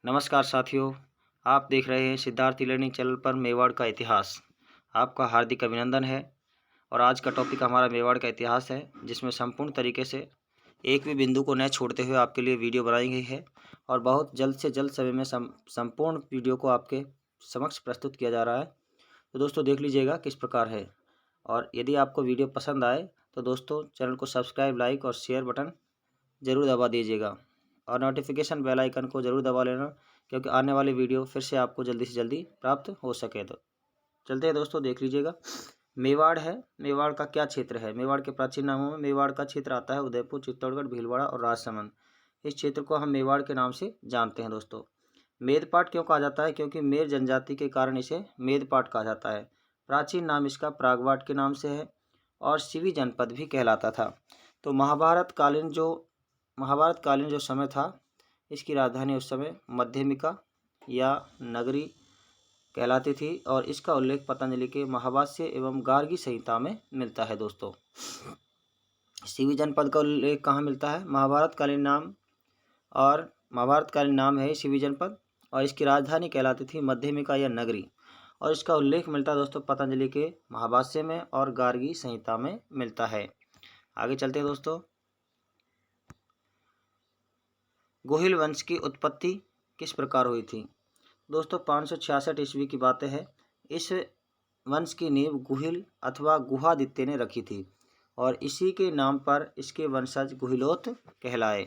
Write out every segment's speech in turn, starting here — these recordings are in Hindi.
नमस्कार साथियों, आप देख रहे हैं सिद्धार्थ लर्निंग चैनल पर मेवाड़ का इतिहास। आपका हार्दिक अभिनंदन है। और आज का टॉपिक हमारा मेवाड़ का इतिहास है, जिसमें संपूर्ण तरीके से एक भी बिंदु को न छोड़ते हुए आपके लिए वीडियो बनाई गई है और बहुत जल्द से जल्द समय में संपूर्ण वीडियो को आपके समक्ष प्रस्तुत किया जा रहा है। तो दोस्तों देख लीजिएगा किस प्रकार है। और यदि आपको वीडियो पसंद आए तो दोस्तों चैनल को सब्सक्राइब, लाइक और शेयर बटन ज़रूर दबा दीजिएगा और नोटिफिकेशन बेल आइकन को ज़रूर दबा लेना, क्योंकि आने वाली वीडियो फिर से आपको जल्दी से जल्दी प्राप्त हो सके। तो चलते हैं दोस्तों, देख लीजिएगा। मेवाड़ है, मेवाड़ का क्या क्षेत्र है। मेवाड़ के प्राचीन नामों में मेवाड़ का क्षेत्र आता है उदयपुर, चित्तौड़गढ़, भीलवाड़ा और राजसमंद। इस क्षेत्र को हम मेवाड़ के नाम से जानते हैं दोस्तों। मेदपाट क्यों कहा जाता है? क्योंकि मेर जनजाति के कारण इसे मेदपाट कहा जाता है। प्राचीन नाम इसका प्रागवाट के नाम से है और शिवी जनपद भी कहलाता था। तो महाभारत कालीन जो समय था, इसकी राजधानी उस समय मध्यमिका या नगरी कहलाती थी और इसका उल्लेख पतंजलि के महाभाष्य एवं गार्गी संहिता में मिलता है दोस्तों। शिवी जनपद का उल्लेख कहाँ मिलता है? महाभारतकालीन नाम है शिवी जनपद और इसकी राजधानी कहलाती थी मध्यमिका या नगरी, और इसका उल्लेख मिलता है दोस्तों पतंजलि के महाभाष्य में और गार्गी संहिता में मिलता है। आगे चलते हैं दोस्तों। गुहिल वंश की उत्पत्ति किस प्रकार हुई थी? दोस्तों 566 ईस्वी की बातें हैं। इस वंश की नींव गुहिल अथवा गुहादित्य ने रखी थी और इसी के नाम पर इसके वंशज गुहिलोत कहलाए।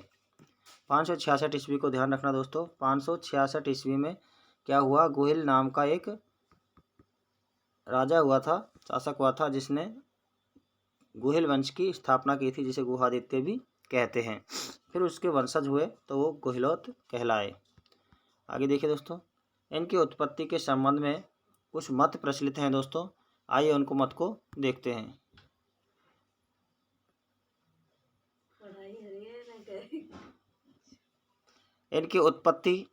566 ईस्वी को ध्यान रखना दोस्तों। 566 ईस्वी में क्या हुआ? गुहिल नाम का एक राजा हुआ था, शासक हुआ था, जिसने गुहिल वंश की स्थापना की थी, जिसे गुहादित्य भी कहते हैं। फिर उसके वंशज हुए तो वो गुहिलोत कहलाए। आगे देखिए दोस्तों, इनकी उत्पत्ति के संबंध में कुछ मत प्रचलित हैं दोस्तों। आइए उनको मत को देखते हैं। इनकी उत्पत्ति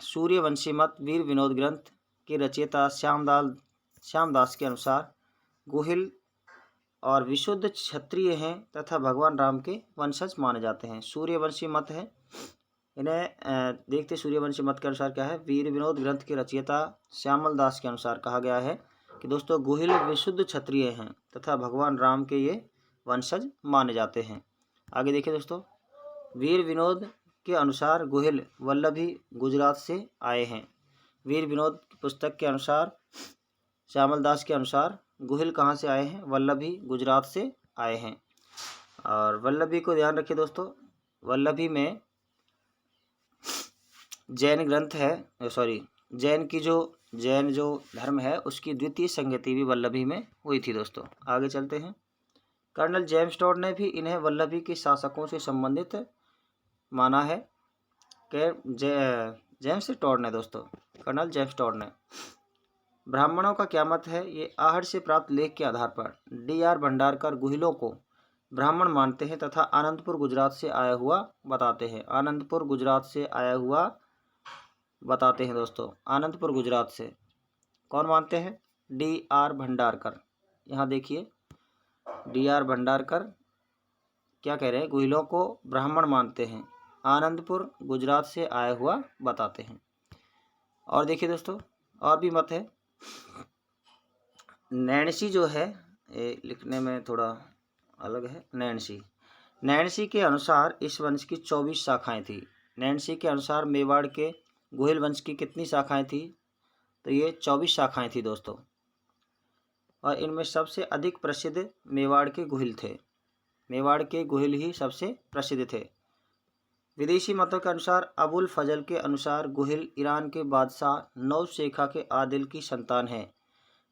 सूर्यवंशी मत वीर विनोद ग्रंथ के रचयिता श्यामदास के अनुसार गुहिल और विशुद्ध क्षत्रिय हैं तथा भगवान राम के वंशज माने जाते हैं। सूर्यवंशी मत है। इन्हें देखते सूर्यवंशी मत के अनुसार क्या है? वीर विनोद ग्रंथ के रचयिता श्यामल दास के अनुसार कहा गया है कि दोस्तों गुहिल विशुद्ध क्षत्रिय हैं तथा भगवान राम के ये वंशज माने जाते हैं। आगे देखिए दोस्तों, वीर विनोद के अनुसार गुहिल वल्लभी गुजरात से आए हैं। वीर विनोद की पुस्तक के अनुसार, श्यामल दास के अनुसार गुहिल कहाँ से आए हैं? वल्लभी गुजरात से आए हैं। और वल्लभी को ध्यान रखिए दोस्तों, वल्लभी में जैन ग्रंथ है, जैन जो धर्म है उसकी द्वितीय संगति भी वल्लभी में हुई थी दोस्तों। आगे चलते हैं। कर्नल जेम्स टॉड ने भी इन्हें वल्लभी के शासकों से संबंधित माना है। जेम्स टॉड ने दोस्तों, कर्नल जेम्स टॉड ने। ब्राह्मणों का क्या मत है? ये आहट से प्राप्त लेख के आधार पर D.R. भंडारकर गुहिलों को ब्राह्मण मानते हैं तथा आनंदपुर गुजरात से आया हुआ बताते हैं। आनंदपुर गुजरात से आया हुआ बताते हैं दोस्तों। आनंदपुर गुजरात से कौन मानते हैं? D.R. भंडारकर। यहाँ देखिए D.R. भंडारकर क्या कह रहे हैं? गुहिलों को ब्राह्मण मानते हैं, आनंदपुर गुजरात से आया हुआ बताते हैं। और देखिए दोस्तों, और भी मत है। नैणसी जो है, ये लिखने में थोड़ा अलग है। नैणसी के अनुसार इस वंश की 24 शाखाएं थी। नैणसी के अनुसार मेवाड़ के गुहिल वंश की कितनी शाखाएं थी? तो ये 24 शाखाएं थी दोस्तों। और इनमें सबसे अधिक प्रसिद्ध मेवाड़ के गुहिल थे। मेवाड़ के गुहिल ही सबसे प्रसिद्ध थे। विदेशी मतों के अनुसार अबुल फजल के अनुसार गुहिल ईरान के बादशाह नवशेखा के आदिल की संतान है।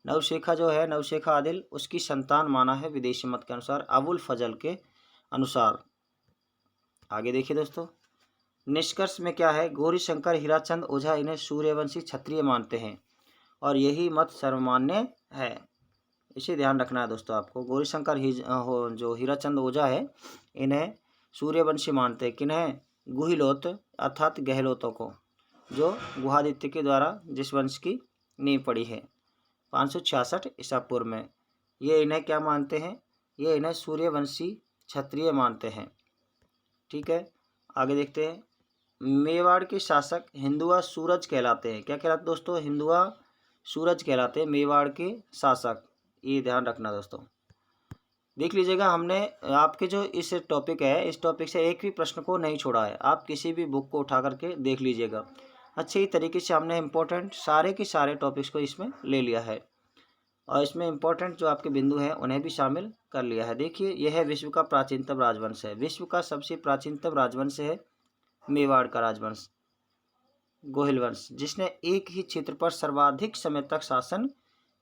नवशेखा जो है, नवशेखा आदिल, उसकी संतान माना है विदेशी मत के अनुसार, अबुल फजल के अनुसार। आगे देखिए दोस्तों, निष्कर्ष में क्या है? गौरीशंकर हीराचंद ओझा इन्हें सूर्यवंशी क्षत्रिय मानते हैं और यही मत सर्वमान्य है। इसे ध्यान रखना है दोस्तों आपको। गौरीशंकर जो हीराचंद ओझा है, इन्हें सूर्यवंशी मानते हैं। किन्हें? गुहिलोत अर्थात गहलोतों को, जो गुहादित्य के द्वारा जिस वंश की नींव पड़ी है 566 ईसा पूर्व में। ये इन्हें क्या मानते हैं? ये इन्हें सूर्यवंशी क्षत्रिय मानते हैं। ठीक है, आगे देखते हैं। मेवाड़ के शासक हिंदुआ सूरज कहलाते हैं। क्या कहलाते दोस्तों? हिंदुआ सूरज कहलाते हैं मेवाड़ के शासक। ये ध्यान रखना दोस्तों। देख लीजिएगा, हमने आपके जो इस टॉपिक है, इस टॉपिक से एक भी प्रश्न को नहीं छोड़ा है। आप किसी भी बुक को उठा करके देख लीजिएगा। अच्छे तरीके से हमने इम्पोर्टेंट सारे के सारे टॉपिक्स को इसमें ले लिया है और इसमें इम्पोर्टेंट जो आपके बिंदु हैं उन्हें भी शामिल कर लिया है। देखिए, यह विश्व का प्राचीनतम राजवंश है। विश्व का सबसे प्राचीनतम राजवंश है मेवाड़ का राजवंश, गोहिल वंश, जिसने एक ही क्षेत्र पर सर्वाधिक समय तक शासन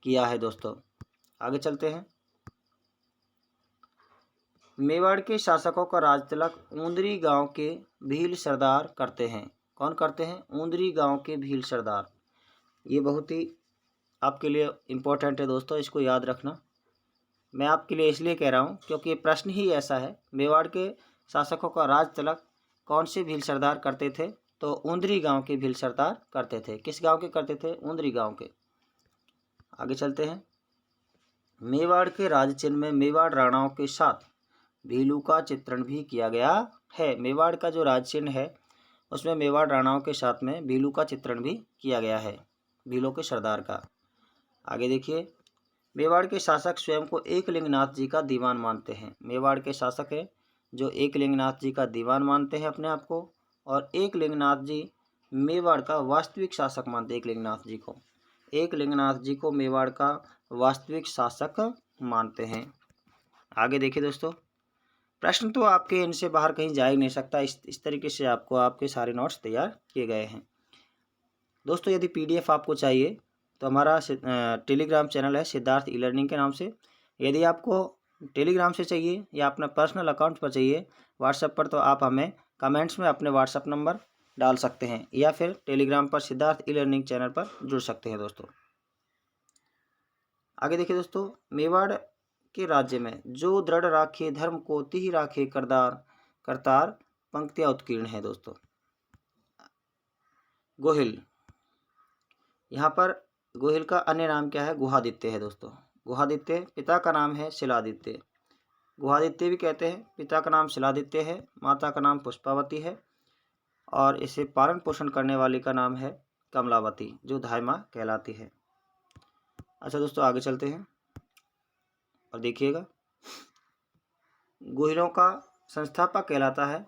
किया है। दोस्तों आगे चलते हैं। मेवाड़ के शासकों का राज तिलक ऊंदरी गांव के भील सरदार करते हैं। कौन करते हैं? ऊंदरी गांव के भील सरदार। ये बहुत ही आपके लिए इम्पोर्टेंट है दोस्तों, इसको याद रखना। मैं आपके लिए इसलिए कह रहा हूँ क्योंकि ये प्रश्न ही ऐसा है। मेवाड़ के शासकों का राज तिलक कौन से भील सरदार करते थे? तो ऊंदरी गांव के भील सरदार करते थे। किस गांव के करते थे? ऊंदरी गांव के। आगे चलते हैं। मेवाड़ के राज चिन्ह में मेवाड़ राणाओं के साथ भीलू का चित्रण भी किया गया है। मेवाड़ का जो राज चिन्ह है उसमें मेवाड़ राणाओं के साथ में भीलू का चित्रण भी किया गया है, भीलों के सरदार का। आगे देखिए, मेवाड़ के शासक स्वयं को एकलिंगनाथ जी का दीवान मानते हैं। मेवाड़ के शासक है जो एकलिंगनाथ जी का दीवान मानते हैं अपने आप को, और एकलिंगनाथ जी मेवाड़ का वास्तविक शासक मानते हैं। एकलिंगनाथ जी को मेवाड़ का वास्तविक शासक मानते हैं। आगे देखिए दोस्तों, प्रश्न तो आपके इनसे बाहर कहीं जा ही नहीं सकता। इस तरीके से आपको आपके सारे नोट्स तैयार किए गए हैं। दोस्तों यदि पीडीएफ आपको चाहिए तो हमारा टेलीग्राम चैनल है सिद्धार्थ ई लर्निंग के नाम से। यदि आपको टेलीग्राम से चाहिए या अपना पर्सनल अकाउंट पर चाहिए व्हाट्सएप पर, तो आप हमें कमेंट्स में अपने व्हाट्सएप नंबर डाल सकते हैं या फिर टेलीग्राम पर सिद्धार्थ ई लर्निंग चैनल पर जुड़ सकते हैं दोस्तों। आगे देखिए दोस्तों, मेवाड़ के राज्य में जो दृढ़ राखे धर्म को तिहि राखे करतार पंक्तियां उत्कीर्ण है। दोस्तों गोहिल, यहाँ पर गोहिल का अन्य नाम क्या है? गुहादित्य है। दोस्तों गुहादित्य, पिता का नाम है शिलादित्य। गुहादित्य भी कहते हैं। पिता का नाम शिलादित्य है, माता का नाम पुष्पावती है और इसे पालन पोषण करने वाली का नाम है कमलावती, जो धाय माँ कहलाती है। अच्छा दोस्तों आगे चलते हैं और देखिएगा, गोहिलों का संस्थापक कहलाता है,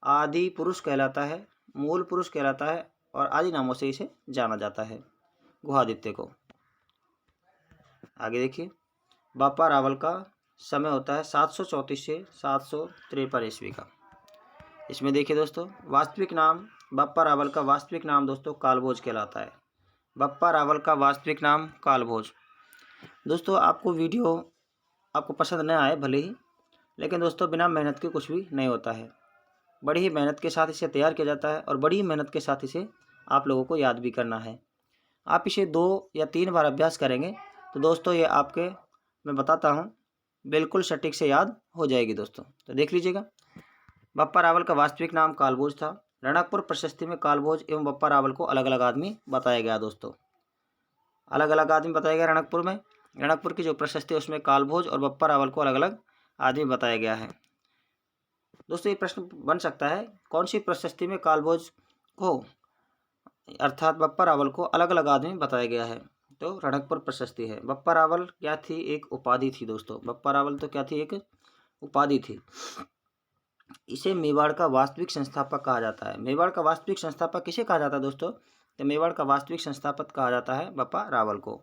आदि पुरुष कहलाता है, मूल पुरुष कहलाता है और आदि नामों से इसे जाना जाता है गुहादित्य को। आगे देखिए, बापा रावल का समय होता है 734 से 753 ईस्वी का। इसमें देखिए दोस्तों, वास्तविक नाम बापा रावल का वास्तविक नाम दोस्तों कालभोज कहलाता है। बापा रावल का वास्तविक नाम कालभोज। दोस्तों आपको वीडियो आपको पसंद न आए भले ही, लेकिन दोस्तों बिना मेहनत के कुछ भी नहीं होता है। बड़ी ही मेहनत के साथ इसे तैयार किया जाता है और बड़ी ही मेहनत के साथ इसे आप लोगों को याद भी करना है। आप इसे 2 या 3 बार अभ्यास करेंगे तो दोस्तों ये आपके, मैं बताता हूँ, बिल्कुल सटीक से याद हो जाएगी दोस्तों। तो देख लीजिएगा, बप्पा रावल का वास्तविक नाम कालभोज था। रणकपुर प्रशस्ति में कालभोज एवं बप्पा रावल को अलग अलग आदमी बताया गया। दोस्तों अलग अलग आदमी बताया गया रणकपुर में। रणकपुर की जो प्रशस्ति है उसमें कालभोज और बप्पा रावल को अलग अलग आदमी बताया गया है। दोस्तों ये प्रश्न बन सकता है, कौन सी प्रशस्ति में कालभोज को अर्थात बप्पा रावल को अलग अलग आदमी बताया गया है? तो रणकपुर प्रशस्ति है। बप्पा रावल क्या थी? एक उपाधि थी दोस्तों। बप्पा रावल तो क्या थी? एक उपाधि थी। इसे मेवाड़ का वास्तविक संस्थापक कहा जाता है। मेवाड़ का वास्तविक संस्थापक किसे कहा जाता है दोस्तों? तो मेवाड़ का वास्तविक संस्थापक कहा जाता है बप्पा रावल को।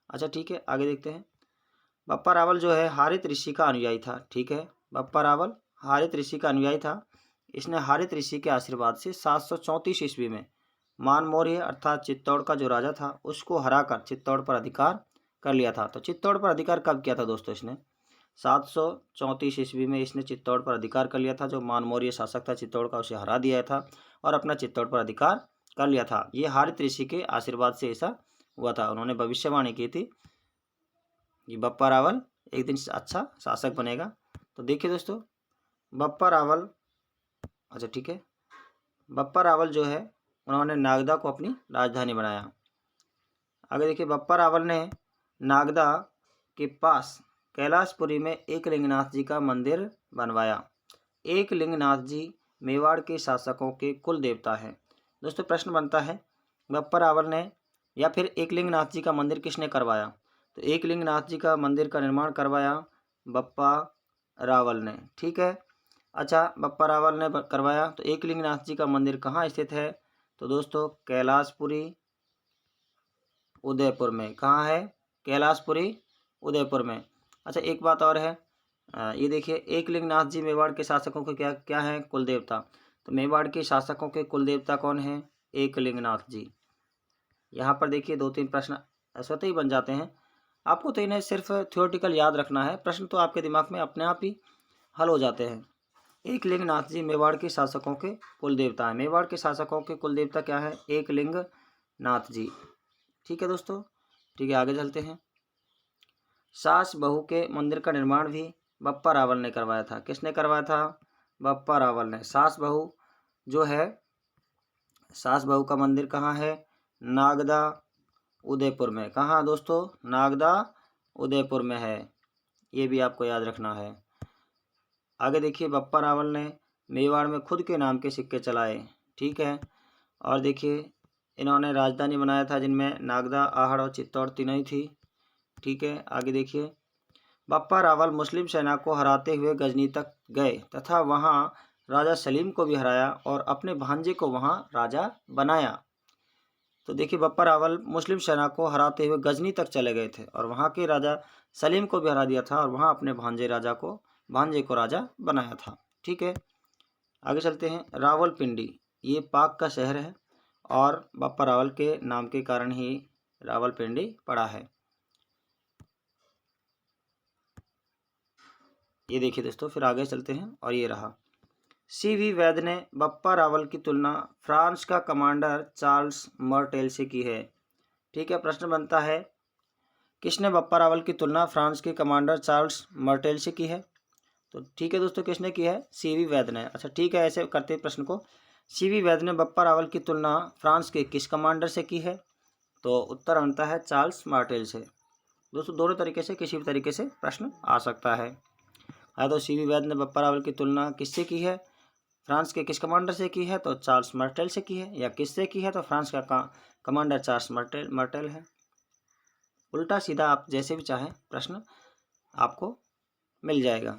अच्छा ठीक है, आगे देखते हैं। बप्पा रावल जो है हारित ऋषि का अनुयायी था। ठीक है, बप्पा रावल हारित ऋषि का अनुयायी था। इसने हारित ऋषि के आशीर्वाद से 734 ईस्वी में मान मौर्य अर्थात चित्तौड़ का जो राजा था उसको हराकर चित्तौड़ पर अधिकार कर लिया था। तो चित्तौड़ पर अधिकार कब किया था दोस्तों? इसने 734 ईस्वी में इसने चित्तौड़ पर अधिकार कर लिया था। जो मान मौर्य शासक था चित्तौड़ का, उसे हरा दिया था और अपना चित्तौड़ पर अधिकार कर लिया था। ये हारित ऋषि के आशीर्वाद से ऐसा हुआ था। उन्होंने भविष्यवाणी की थी कि बप्पा रावल एक दिन अच्छा शासक बनेगा। तो देखिए दोस्तों, बप्पा रावल, अच्छा ठीक है, बप्पा रावल जो है उन्होंने नागदा को अपनी राजधानी बनाया। आगे देखिए, बप्पा रावल ने नागदा के पास कैलाशपुरी में एकलिंगनाथ जी का मंदिर बनवाया। एकलिंगनाथ जी मेवाड़ के शासकों के कुल देवता हैं? दोस्तों प्रश्न बनता है बप्पा रावल ने या फिर एकलिंगनाथ जी का मंदिर किसने करवाया? तो एकलिंगनाथ जी का मंदिर का निर्माण करवाया बप्पा रावल ने। ठीक है, अच्छा बप्पा रावल ने करवाया, तो एकलिंगनाथ जी का मंदिर कहाँ स्थित है? तो दोस्तों कैलाशपुरी उदयपुर में। कहाँ है? कैलाशपुरी उदयपुर में। अच्छा एक बात और है, ये देखिए एकलिंगनाथ जी मेवाड़ के शासकों के क्या क्या हैं? कुल देवता। तो मेवाड़ के शासकों के कुल देवता कौन हैं? एकलिंगनाथ जी। यहाँ पर देखिए 2-3 प्रश्न स्वतः ही बन जाते हैं। आपको तो इन्हें सिर्फ थ्योरेटिकल याद रखना है, प्रश्न तो आपके दिमाग में अपने आप ही हल हो जाते हैं। एकलिंगनाथ जी मेवाड़ के शासकों के कुल देवता हैं। मेवाड़ के शासकों के कुल देवता क्या है? एकलिंगनाथ जी। ठीक है दोस्तों, ठीक है आगे चलते हैं। सास बहू के मंदिर का निर्माण भी बप्पा रावल ने करवाया था। किसने करवाया था? बप्पा रावल ने। सास बहू जो है, सास बहू का मंदिर कहाँ है? नागदा उदयपुर में। कहाँ दोस्तों? नागदा उदयपुर में है, ये भी आपको याद रखना है। आगे देखिए बप्पा रावल ने मेवाड़ में खुद के नाम के सिक्के चलाए। ठीक है, और देखिए इन्होंने राजधानी बनाया था जिनमें नागदा, आहड़ और चित्तौड़ तीनों ही थी। ठीक है, आगे देखिए बप्पा रावल मुस्लिम सेना को हराते हुए गजनी तक गए तथा वहां राजा सलीम को भी हराया और अपने भांजे को वहां राजा बनाया। तो देखिए बप्पा रावल मुस्लिम सेना को हराते हुए गजनी तक चले गए थे और वहां के राजा सलीम को भी हरा दिया था और वहां अपने भांजे को राजा बनाया था। ठीक है, आगे चलते हैं। रावलपिंडी ये पाक का शहर है और बप्पा रावल के नाम के कारण ही रावलपिंडी पड़ा है। ये देखिए दोस्तों, फिर आगे चलते हैं और ये रहा। सीवी वैद ने बप्पा रावल की तुलना फ्रांस का कमांडर चार्ल्स मर्टेल से की है। ठीक है, प्रश्न बनता है किसने बप्पा रावल की तुलना फ्रांस के कमांडर चार्ल्स मर्टेल से की है? तो ठीक है दोस्तों, किसने की है? सीवी वैद ने। अच्छा ठीक है, ऐसे करते हैं प्रश्न को। सीवी वैद ने बप्पा रावल की तुलना फ्रांस के किस कमांडर से की है? तो उत्तर बनता है चार्ल्स मार्टेल से। दोस्तों दोनों तरीके से, किसी भी तरीके से प्रश्न आ सकता है। तो सीवी वैद ने बप्पा रावल की तुलना किससे की है? फ्रांस के किस कमांडर से की है? तो चार्ल्स मार्टेल से की है। या किससे की है? तो फ्रांस का कमांडर चार्ल्स मार्टेल है। उल्टा सीधा आप जैसे भी चाहें प्रश्न आपको मिल जाएगा।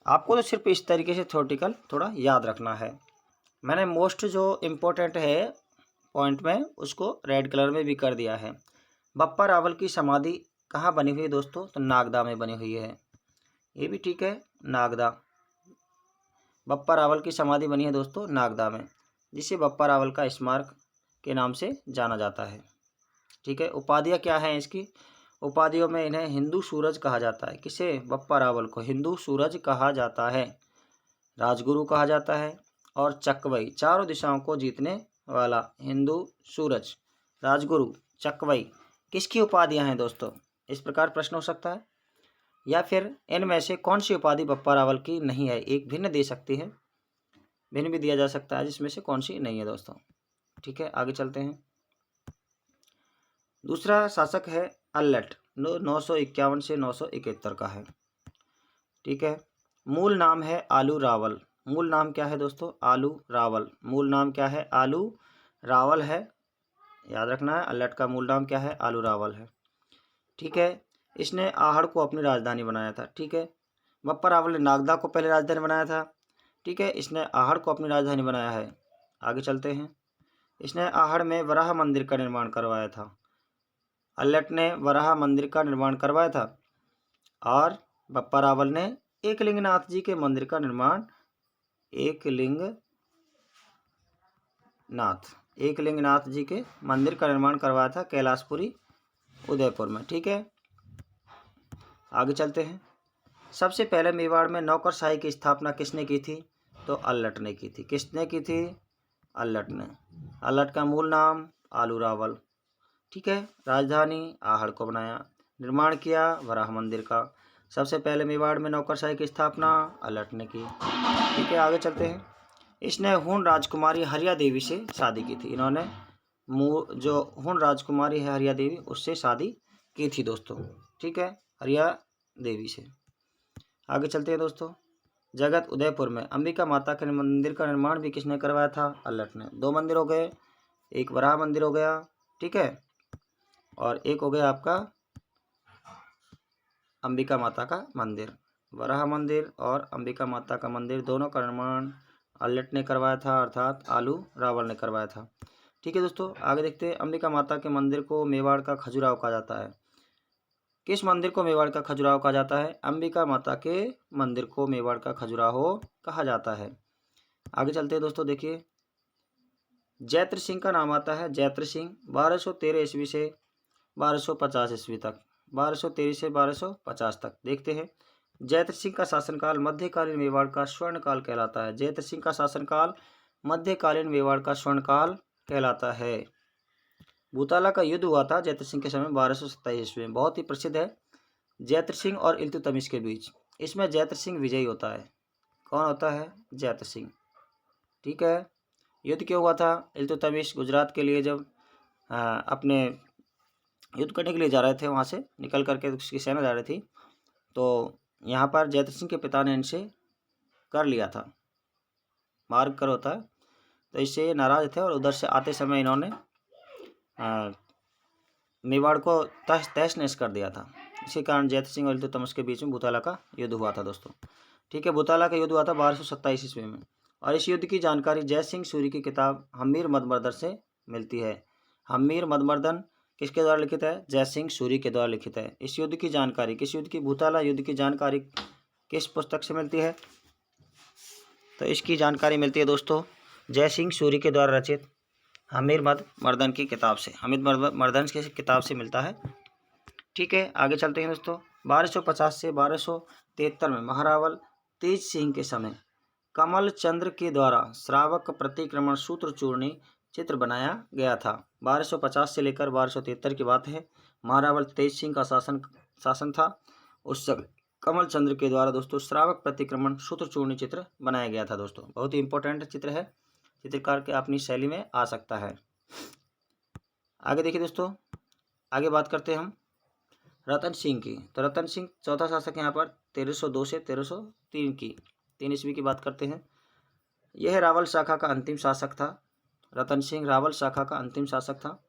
आपको तो सिर्फ इस तरीके से थ्योरेटिकल थोड़ा याद रखना है। मैंने मोस्ट जो इम्पोर्टेंट है पॉइंट में उसको रेड कलर में भी कर दिया है। बप्पा रावल की समाधि कहाँ बनी हुई है दोस्तों? तो नागदा में बनी हुई है। ये भी ठीक है, नागदा। बप्पा रावल की समाधि बनी है दोस्तों नागदा में, जिसे बप्पा रावल का स्मारक के नाम से जाना जाता है। ठीक है, उपाधियाँ क्या हैं इसकी? उपाधियों में इन्हें हिंदू सूरज कहा जाता है। किसे? बप्पा रावल को हिंदू सूरज कहा जाता है, राजगुरु कहा जाता है और चकवई, चारों दिशाओं को जीतने वाला हिंदू सूरज, राजगुरु, चकवई किसकी उपाधियां हैं दोस्तों? इस प्रकार प्रश्न हो सकता है। या फिर इनमें से कौन सी उपाधि बप्पा रावल की नहीं है? एक भिन्न दे सकती है, भिन्न भी दिया जा सकता है, जिसमें से कौन सी नहीं है दोस्तों। ठीक है, आगे चलते हैं। दूसरा शासक है अल्लट, 951 से 971 का है। ठीक है, मूल नाम है आलू रावल। मूल नाम क्या है दोस्तों? आलू रावल। मूल नाम क्या है? आलू रावल है, याद रखना है। अल्लट का मूल नाम क्या है? आलू रावल है। ठीक है, इसने आहड़ को अपनी राजधानी बनाया था। ठीक है, बप्पा रावल ने नागदा को पहले राजधानी बनाया था। ठीक है, इसने आहड़ को अपनी राजधानी बनाया है। आगे चलते हैं। इसने आहड़ में वराह मंदिर का निर्माण करवाया था। अल्लट ने वराह मंदिर का निर्माण करवाया था और बप्पा रावल ने एकलिंगनाथ जी के मंदिर का निर्माण एकलिंगनाथ जी के मंदिर का निर्माण करवाया था कैलाशपुरी उदयपुर में। ठीक है, आगे चलते हैं। सबसे पहले मेवाड़ में नौकरशाही की स्थापना किसने की थी? तो अल्लट ने की थी। किसने की थी? अल्लट ने। अल्लट का मूल नाम आलू रावल। ठीक है, राजधानी आहड़ को बनाया, निर्माण किया वराह मंदिर का। सबसे पहले मेवाड़ में नौकरशाही की स्थापना अल्लट ने की। ठीक है, आगे चलते हैं। इसने हूण राजकुमारी हरिया देवी से शादी की थी। इन्होंने जो हूण राजकुमारी है हरिया देवी, उससे शादी की थी दोस्तों। ठीक है, हरिया देवी से। आगे चलते हैं दोस्तों। जगत उदयपुर में अंबिका माता के मंदिर का निर्माण भी किसने करवाया था? अल्लट ने। 2 मंदिर हो गए, एक वराह मंदिर हो गया, ठीक है, और एक हो गया आपका अंबिका माता का मंदिर। वराह मंदिर और अंबिका माता का मंदिर दोनों का निर्माण अल्लट ने करवाया था, अर्थात आलू रावल ने करवाया था। ठीक है दोस्तों, आगे देखते हैं। अंबिका माता के मंदिर को मेवाड़ का खजुराहो कहा जाता है। किस मंदिर को मेवाड़ का खजुराहो कहा जाता है? अंबिका माता के मंदिर को मेवाड़ का खजुराहो कहा जाता है। आगे चलते हैं दोस्तों, देखिए जैत्र सिंह का नाम आता है। जैत्र सिंह 1213 ईस्वी से 1250 ईस्वी तक, 1213 से 1250 तक देखते हैं। जैत्र सिंह का शासनकाल मध्यकालीन मेवाड़ का स्वर्णकाल कहलाता है। जैत्र सिंह का शासनकाल मध्यकालीन मेवाड़ का स्वर्णकाल कहलाता है। भूताला का युद्ध हुआ था जैत्र सिंह के समय 1227 ईस्वी में, बहुत ही प्रसिद्ध है, जैत्र सिंह और इल्तुतमिश के बीच। इसमें जैत्र सिंह विजयी होता है। कौन होता है? जैत्र सिंह। ठीक है, युद्ध क्यों हुआ था? इल्तुतमिश गुजरात के लिए जब अपने युद्ध करने के लिए जा रहे थे, वहाँ से निकल करके उसकी सेना जा रही थी, तो यहाँ पर जैत्र सिंह के पिता ने इनसे कर लिया था, मार्ग कर होता है, तो इससे ये नाराज थे और उधर से आते समय इन्होंने मेवाड़ को तहस तहस नहस कर दिया था। इसी कारण जैत्र सिंह और इल्तुतमिश के बीच में भूताला का युद्ध हुआ था दोस्तों। ठीक है, भूताला का युद्ध हुआ था 1227 ईस्वी में, और इस युद्ध की जानकारी जय सिंह सूरी की किताब हम्मीर मदमर्दन से मिलती है। हम्मीर मदमर्दन किसके द्वारा लिखित है? जय सिंह सूरी के द्वारा लिखित है। इस युद्ध की जानकारी, किस युद्ध की? भूताला युद्ध की जानकारी किस पुस्तक से मिलती है? तो इसकी जानकारी मिलती है दोस्तों जय सिंह सूरी के द्वारा रचित हमीर मदमर्दन की किताब से, हमीर मदमर्दन की किताब से मिलता है। ठीक है, आगे चलते हैं दोस्तों। 1250 से 1273 में महारावल तेज सिंह के समय कमल चंद्र के द्वारा श्रावक प्रतिक्रमण सूत्र चूर्णी चित्र बनाया गया था। 1250 से लेकर 1273 की बात है। महारावल तेज सिंह का शासन था। उस समय कमल चंद्र के द्वारा दोस्तों श्रावक प्रतिक्रमण सूत्र चूर्णी चित्र बनाया गया था दोस्तों। बहुत ही इंपॉर्टेंट चित्र है, चित्रकार के अपनी शैली में आ सकता है। आगे देखिए दोस्तों, आगे बात करते हैं हम रतन सिंह की। तो रतन सिंह चौथा शासक यहाँ पर 1302 से 1303 की 3 ईस्वी की बात करते हैं। यह रावल शाखा का अंतिम शासक था। रतन सिंह रावल शाखा का अंतिम शासक था।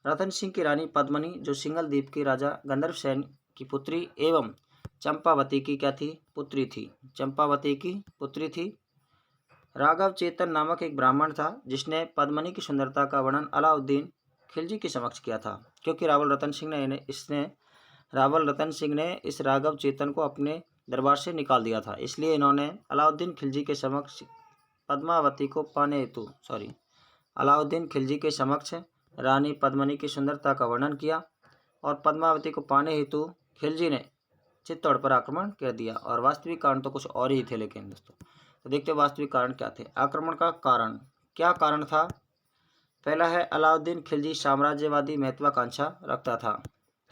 रतन सिंह की रानी पद्मनी, जो सिंगल द्वीप के राजा गंधर्व सेन की पुत्री एवं चंपावती की क्या थी? पुत्री थी। चंपावती की पुत्री थी। राघव चेतन नामक एक ब्राह्मण था जिसने पद्मनी की सुंदरता का वर्णन अलाउद्दीन खिलजी के समक्ष किया था। क्योंकि रावल रतन सिंह ने इस राघव चेतन को अपने दरबार से निकाल दिया था, इसलिए इन्होंने अलाउद्दीन खिलजी के समक्ष अलाउद्दीन खिलजी के समक्ष रानी पद्मनी की सुंदरता का वर्णन किया और पद्मावती को पाने हेतु खिलजी ने चित्तौड़ पर आक्रमण कर दिया। और वास्तविक कारण तो कुछ और ही थे, लेकिन दोस्तों तो देखते हैं वास्तविक कारण क्या थे। आक्रमण का कारण, क्या कारण था? पहला है अलाउद्दीन खिलजी साम्राज्यवादी महत्वाकांक्षा रखता था।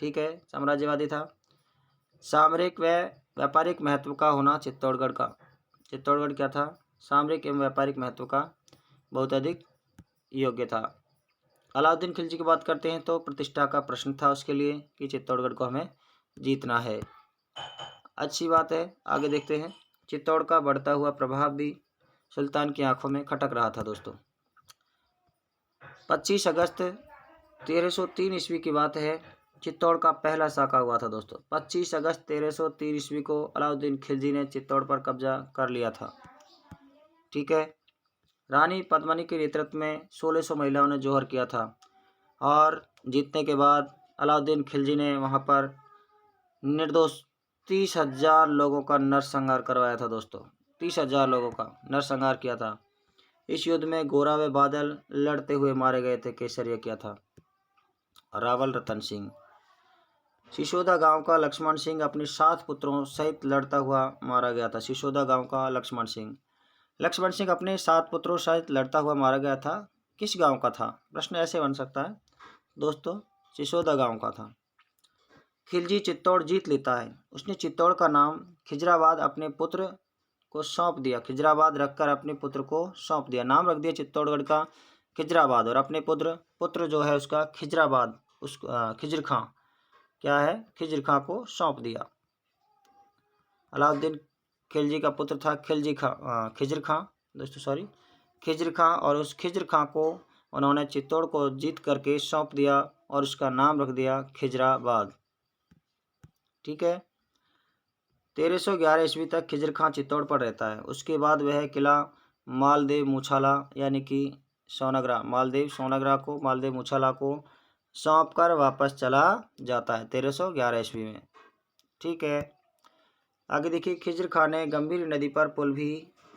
ठीक है, साम्राज्यवादी था। सामरिक व व्यापारिक महत्व का होना चित्तौड़गढ़ क्या था? सामरिक एवं व्यापारिक महत्व का बहुत अधिक योग्य था। अलाउद्दीन खिलजी की बात करते हैं तो प्रतिष्ठा का प्रश्न था उसके लिए कि चित्तौड़गढ़ को हमें जीतना है। अच्छी बात है, आगे देखते हैं। चित्तौड़ का बढ़ता हुआ प्रभाव भी सुल्तान की आंखों में खटक रहा था दोस्तों। 25 अगस्त 1303 ईस्वी की बात है, चित्तौड़ का पहला साका हुआ था दोस्तों। 25 अगस्त 1303 ईस्वी को अलाउद्दीन खिलजी ने चित्तौड़ पर कब्जा कर लिया था। ठीक है, रानी पद्मनी के नेतृत्व में 1600 महिलाओं ने जोहर किया था और जीतने के बाद अलाउद्दीन खिलजी ने वहां पर निर्दोष 30,000 लोगों का नरसंहार करवाया था दोस्तों। 30,000 लोगों का नरसंहार किया था। इस युद्ध में गोरा व बादल लड़ते हुए मारे गए थे। केसरिया किया था रावल रतन सिंह। सिसोदा गांव का लक्ष्मण सिंह अपने 7 पुत्रों सहित लड़ता हुआ मारा गया था। सिसोदा गांव का लक्ष्मण सिंह अपने 7 पुत्रों सहित लड़ता हुआ मारा गया था। किस गांव का था? प्रश्न ऐसे बन सकता है दोस्तों, सिसोदा गांव का था। खिलजी चित्तौड़ जीत लेता है। उसने चित्तौड़ का नाम खिजराबाद अपने पुत्र को सौंप दिया। खिजराबाद रखकर अपने पुत्र को सौंप दिया। नाम रख दिया चित्तौड़गढ़ का खिजराबाद और अपने पुत्र जो है उसका खिजराबाद, उस खिजर खां को सौंप दिया। अलाउद्दीन खिलजी का पुत्र था खिज्र खां दोस्तों, सॉरी, खिज्र खां। और उस खिज्र खां को उन्होंने चित्तौड़ को जीत करके सौंप दिया और उसका नाम रख दिया खिजराबाद। ठीक है। 1311 ईस्वी तक खिज्र खां चित्तौड़ पर रहता है। उसके बाद वह किला मालदेव मुछाला यानी कि मालदेव मुछाला को सौंप कर वापस चला जाता है 1311 ईस्वी में। ठीक है। आगे देखिए, खिज्र खां ने गंभीर नदी पर पुल भी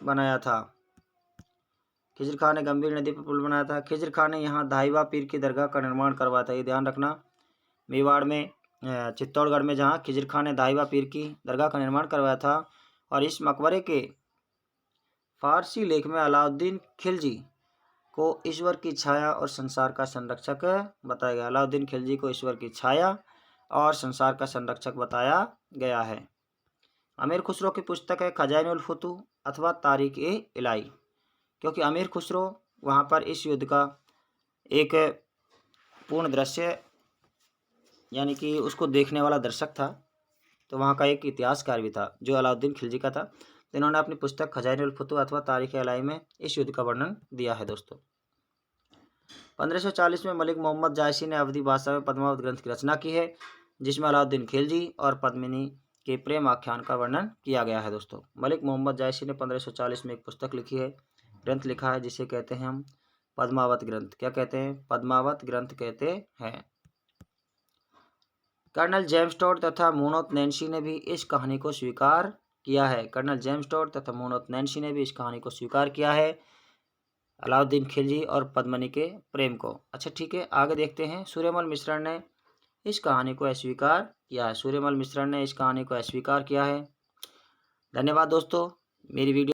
बनाया था। खिज्र खां ने गंभीर नदी पर पुल बनाया था। खिज्र खां ने यहाँ धाईवा पीर की दरगाह का निर्माण करवाया था। ये ध्यान रखना, मेवाड़ में चित्तौड़गढ़ में जहाँ खिज्र खां ने धाईवा पीर की दरगाह का निर्माण करवाया था। और इस मकबरे के फारसी लेख में अलाउद्दीन खिलजी को ईश्वर की छाया और संसार का संरक्षक बताया गया। अलाउद्दीन खिलजी को ईश्वर की छाया और संसार का संरक्षक बताया गया है। अमीर खुसरो की पुस्तक है खजाइनुल फुतूह अथवा तारीख-ए-इलाही, क्योंकि अमीर खुसरो वहाँ पर इस युद्ध का एक पूर्ण दृश्य यानी कि उसको देखने वाला दर्शक था, तो वहाँ का एक इतिहासकार भी था जो अलाउद्दीन खिलजी का था। तो इन्होंने अपनी पुस्तक खजाइनुल फुतूह अथवा तारीख-ए-इलाही में इस युद्ध का वर्णन दिया है दोस्तों। 1540 में मलिक मोहम्मद जायसी ने अवधी भाषा में पद्मावत ग्रंथ की रचना की है, जिसमें अलाउद्दीन खिलजी और पद्मिनी के प्रेम आख्यान का वर्णन किया गया है दोस्तों। मलिक मोहम्मद जायसी ने 1540 में एक पुस्तक लिखी है, ग्रंथ लिखा है, जिसे कहते हैं हम पद्मावत ग्रंथ। क्या कहते हैं? पद्मावत ग्रंथ कहते हैं। कर्नल जेम्स टॉड तथा मुनोत नैन्सी ने भी इस कहानी को स्वीकार किया है। कर्नल जेम्स टॉड तथा मुनोत नैन्सी ने भी इस कहानी को स्वीकार किया है, अलाउद्दीन खिलजी और पद्मिनी के प्रेम को। अच्छा ठीक है, आगे देखते हैं। सूर्यमल मिश्रण ने इस कहानी को अस्वीकार किया है। सूर्यमल मिश्रण ने इस कहानी को अस्वीकार किया है। धन्यवाद दोस्तों, मेरी वीडियो